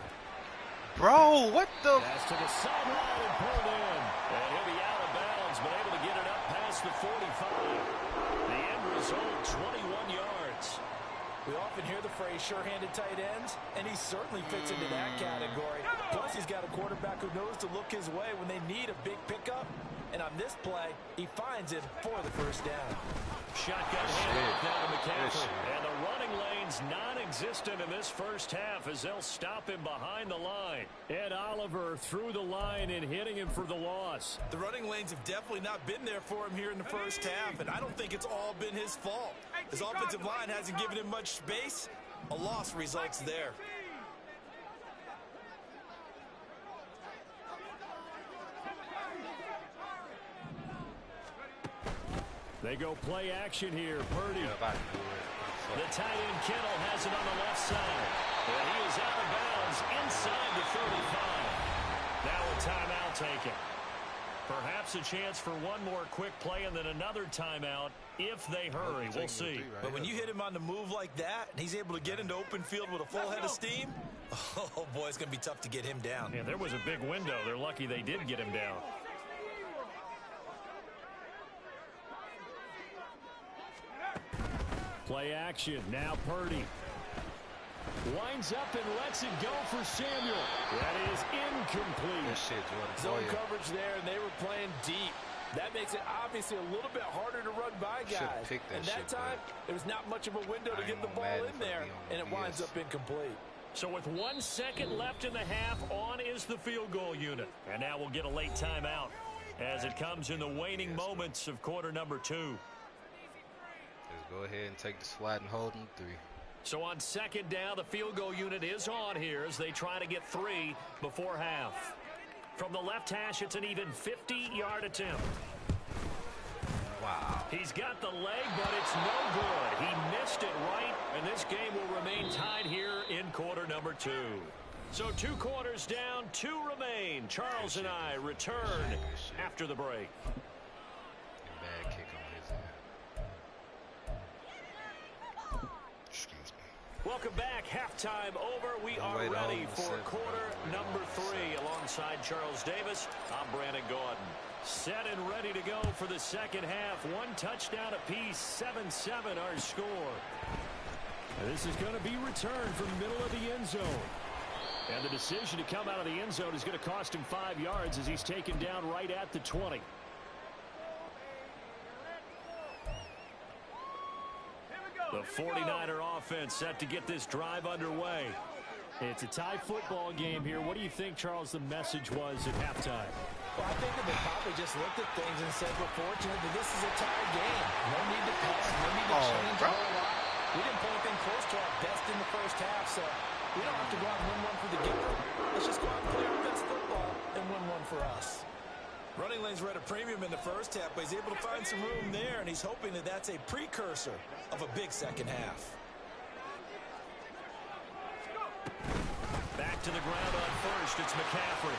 Bro, what the? Pass to the sideline and pulled in. And he'll be out of bounds, but able to get it up past the 45. The end result, 21 yards. We often hear the phrase sure-handed tight ends, and he certainly fits into that category. Plus, he's got a quarterback who knows to look his way when they need a big pickup. And on this play, he finds it for the 1st down. Shotgun handoff down to McCaffrey. And the running lane's non-existent in this first half as they'll stop him behind the line. Ed Oliver through the line and hitting him for the loss. The running lanes have definitely not been there for him here in the first half, and I don't think it's all been his fault. His offensive line hasn't given him much space. A loss results there. They go play action here. Purdy. The tight end Kittle has it on the left side. And he is out of bounds inside the 35. Now a timeout taken. Perhaps a chance for one more quick play and then another timeout if they hurry. We'll see. But when you hit him on the move like that, and he's able to get into open field with a full head of steam, oh, boy, it's going to be tough to get him down. Yeah, there was a big window. They're lucky they did get him down. Play action. Now Purdy. Winds up and lets it go for Samuel. That is incomplete. Good shit, Jordan. Zone coverage there, and they were playing deep. That makes it obviously a little bit harder to run by guys. And that time, there was not much of a window to get the ball in there, and it winds up incomplete. So with 1 second left in the half, on is the field goal unit. And now we'll get a late timeout as it comes in the waning moments of quarter number 2. Just go ahead and take the slide and hold them 3. So on second down, the field goal unit is on here as they try to get 3 before half. From the left hash, it's an even 50-yard attempt. Wow. He's got the leg, but it's no good. He missed it right, and this game will remain tied here in quarter number 2. So 2 quarters down, 2 remain. Charles and I return after the break. Bad kick on his end. Excuse me. Welcome back. Halftime over. We are ready for quarter number 3. Alongside Charles Davis, I'm Brandon Gordon. Set and ready to go for the second half. 1 touchdown apiece, 7-7 our score. And this is going to be returned from the middle of the end zone. And the decision to come out of the end zone is going to cost him 5 yards as he's taken down right at the 20. The 49er offense set to get this drive underway. It's a tie football game here. What do you think, Charles, the message was at halftime? Well, I think that they probably just looked at things and said, we're fortunate that this is a tied game. No need to pass, no need to change a whole lot. We didn't play anything close to our best in the first half, so we don't have to go out and win one for the giver. Let's just go out and play our best football and win one for us. Running lanes were at a premium in the first half, but he's able to find some room there, and he's hoping that that's a precursor of a big second half. Back to the ground on first. It's McCaffrey.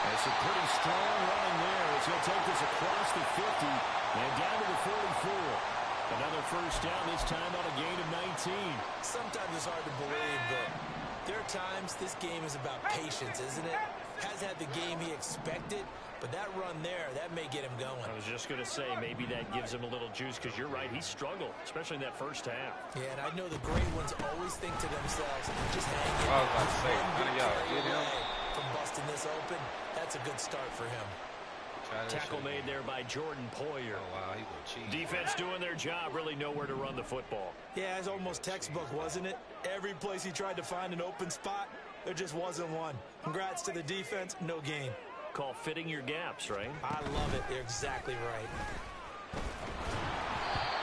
That's a pretty strong running there as he'll take this across the 50 and down to the 44. Another first down, this time on a gain of 19. Sometimes it's hard to believe, but there are times this game is about patience, isn't it? Has had the game he expected, but that run there, that may get him going. I was just going to say, maybe that gives him a little juice, because you're right, he struggled, especially in that first half. Yeah, and I know the great ones always think to themselves, just hang in. I was about to say, none of y'all get him. From busting this open, that's a good start for him. Tackle made there by Jordan Poyer. Oh, wow, he's a cheat. Defense doing their job, really nowhere to run the football. Yeah, it's almost textbook, wasn't it? Every place he tried to find an open spot, there just wasn't one. Congrats to the defense, no gain. Call fitting your gaps, right? I love it. They're exactly right.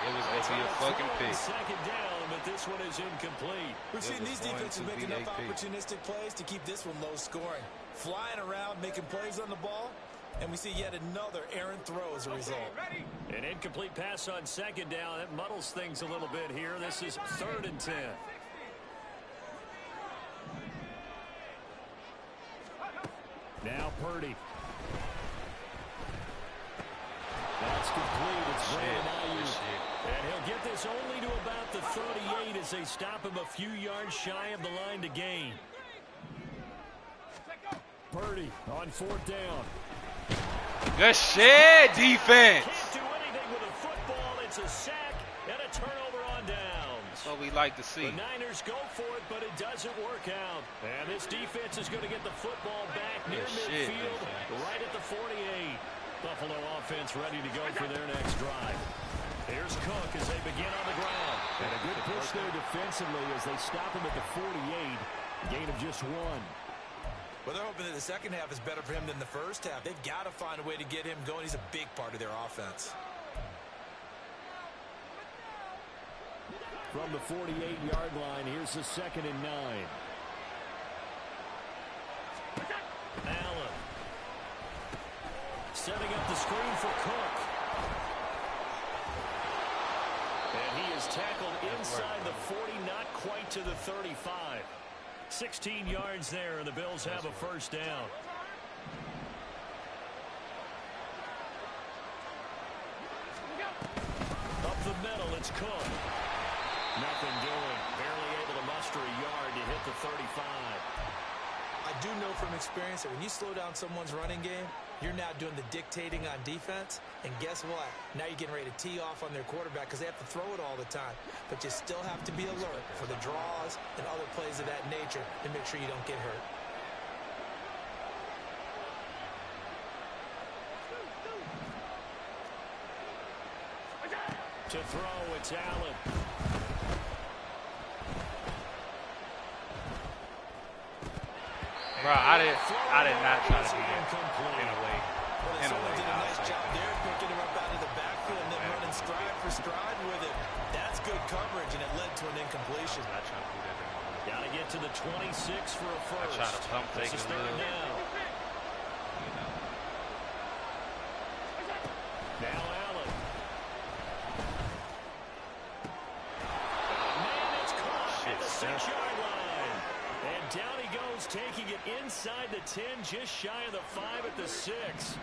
It was going to be a fucking pick. Second down, but this one is incomplete. We've seen these defenses make enough opportunistic plays to keep this one low scoring. Flying around, making plays on the ball, and we see yet another errant throw as a result. An incomplete pass on second down. That muddles things a little bit here. This is 3rd and 10. Now Purdy. That's complete. It's Brandon Ayuk. And he'll get this only to about the 38 as they stop him a few yards shy of the line to gain. Purdy on 4th down. Good shit, defense. Can't do anything with a football. It's a sack and a turnover on downs. That's what we like to see. The Niners go for it, but it doesn't work out. And this defense is going to get the football back near midfield, right at the 48. Buffalo offense ready to go for their next drive. Here's Cook as they begin on the ground. And a good push there defensively as they stop him at the 48. Gain of just 1. Well, they're hoping that the second half is better for him than the first half. They've got to find a way to get him going. He's a big part of their offense. From the 48-yard line, here's the 2nd and 9. Allen. Setting up the screen for Cook. And he is tackled inside the 40, not quite to the 35. 16 yards there, and the Bills have a first down. Up the middle, it's Cook. Nothing doing. Barely able to muster a yard to hit the 35. I do know from experience that when you slow down someone's running game, you're now doing the dictating on defense. And guess what? Now you're getting ready to tee off on their quarterback because they have to throw it all the time. But you still have to be alert for the draws and other plays of that nature to make sure you don't get hurt. To throw, it's Allen. Bro, I did not try to do that in a way. Well, someone did a nice job there picking him up out of the backfield and then running stride for stride with it. That's good coverage, and to an incompletion. I try to do that. Got to get to the 26 for a first. I try to pump fake this is a little. down. You know. Now Allen. Man, it's caught at the 6-yard line. And down he goes, taking it inside the 10, just shy of the 5 at the 6.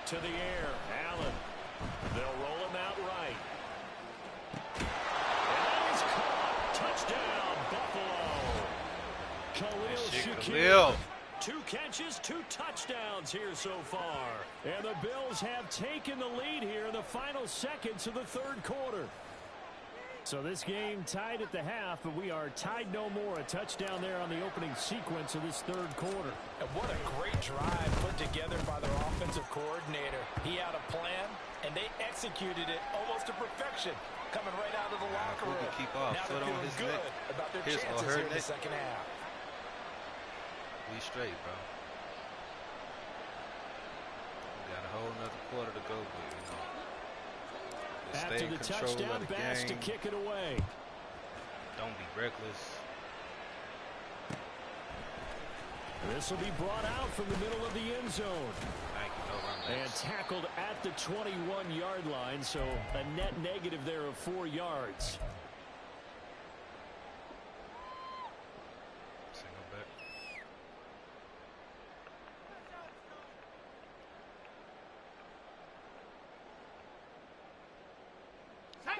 To the air, Allen. They'll roll him out right. And he's caught. Touchdown, Buffalo. Khalil Shakir. 2 catches, 2 touchdowns here so far. And the Bills have taken the lead here in the final seconds of the third quarter. So this game tied at the half, but we are tied no more. A touchdown there on the opening sequence of this third quarter. And what a great drive put together by their offensive coordinator. He had a plan, and they executed it almost to perfection, coming right out of the locker room. Keep off. Now they're feeling good about their chances here in the second half. We straight, bro. We got a whole nother quarter to go with, you know. After the touchdown, Bass to kick it away. Don't be reckless. This will be brought out from the middle of the end zone. And tackled at the 21-yard line, so a net negative there of 4 yards.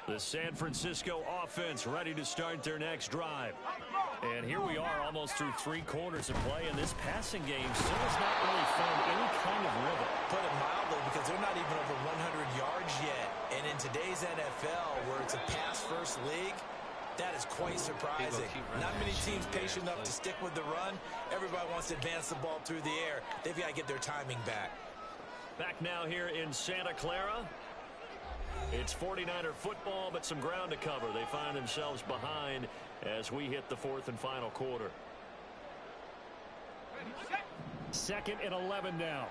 The San Francisco offense ready to start their next drive. And here we are almost through 3 quarters of play, and this passing game still has not really found any kind of rhythm. Put it mildly, because they're not even over 100 yards yet. And in today's NFL, where it's a pass-first league, that is quite surprising. Not many teams patient enough to stick with the run. Everybody wants to advance the ball through the air. They've got to get their timing back. Back now here in Santa Clara. It's 49er football, but some ground to cover. They find themselves behind as we hit the 4th and final quarter. 2nd and 11 now.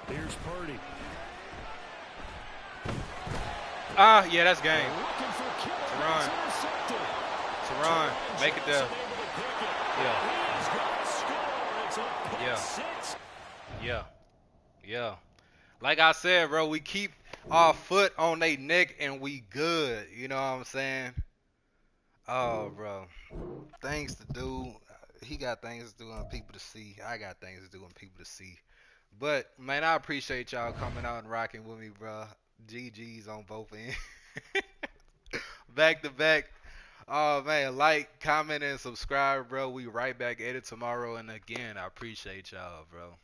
Here's Purdy. Yeah, that's game. To run. To run. Make it there. Yeah. Like I said, bro, we keep our foot on their neck and we good. You know what I'm saying? Oh, bro. Things to do. He got things to do and people to see. I got things to do and people to see. But, man, I appreciate y'all coming out and rocking with me, bro. GG's on both ends. Back to back. Oh, man, like, comment, and subscribe, bro. We right back at it tomorrow. And, again, I appreciate y'all, bro.